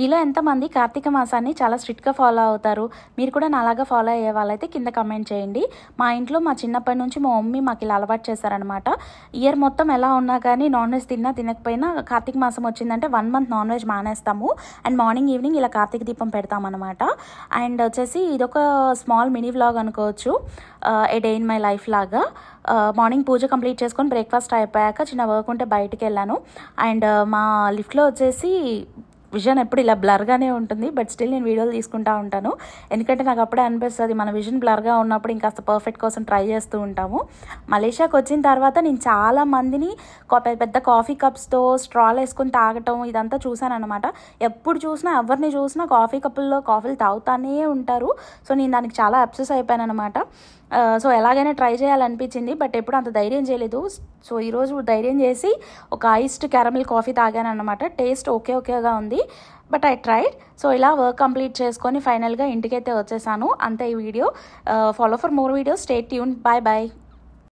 మీలో ఎంతమంది కార్తీక మాసాన్ని చాలా స్ట్రిక్ట్గా ఫాలో అవుతారు? మీరు కూడా నాలాగా ఫాలో అయ్యే వాళ్ళైతే కింద కమెంట్ చేయండి. మా ఇంట్లో మా చిన్నప్పటి నుంచి మా మమ్మీ మాకు ఇలా అలవాటు చేశారనమాట. ఇయర్ మొత్తం ఎలా ఉన్నా కానీ నాన్ వెజ్ తిన్నా తినకపోయినా కార్తీక మాసం వచ్చిందంటే 1 మంత్ నాన్ వెజ్ మానేస్తాము. అండ్ మార్నింగ్ ఈవినింగ్ ఇలా కార్తీక దీపం పెడతామన్నమాట. అండ్ వచ్చేసి ఇదొక స్మాల్ మినీ వ్లాగ్ అనుకోవచ్చు, ఏ డే ఇన్ మై లైఫ్ లాగా. మార్నింగ్ పూజ కంప్లీట్ చేసుకొని బ్రేక్ఫాస్ట్ అయిపోయాక చిన్న వర్క్ ఉంటే బయటికి వెళ్ళాను. అండ్ మా లిఫ్ట్లో వచ్చేసి విజన్ ఎప్పుడు ఇలా బ్లర్గానే ఉంటుంది, బట్ స్టిల్ నేను వీడియోలు తీసుకుంటూ ఉంటాను. ఎందుకంటే నాకు అప్పుడే అనిపిస్తుంది మన విజన్ బ్లర్గా ఉన్నప్పుడు ఇంకాస్త పర్ఫెక్ట్ కోసం ట్రై చేస్తూ ఉంటాము. మలేషియాకి వచ్చిన తర్వాత నేను చాలా మందిని పెద్ద కాఫీ కప్స్తో స్ట్రాలు వేసుకొని తాగటం ఇదంతా చూశాను అనమాట. ఎప్పుడు చూసినా ఎవరిని చూసినా కాఫీ కప్పుల్లో కాఫీలు తాగుతానే ఉంటారు. సో నేను దానికి చాలా అబ్సెస్ అయిపోయాను అనమాట. సో ఎలాగైనా ట్రై చేయాలనిపించింది, బట్ ఎప్పుడు అంత ధైర్యం చేయలేదు. సో ఈరోజు ధైర్యం చేసి ఒక ఐస్డ్ క్యారమిల్ కాఫీ తాగాను అనమాట. టేస్ట్ ఓకేగా ఉంది, బట్ ఐ ట్రైడ్. సో ఇలా వర్క్ కంప్లీట్ చేసుకొని ఫైనల్గా ఇంటికైతే వచ్చేసాను. అంతే ఈ వీడియో. Follow for more videos, stay tune. Bye.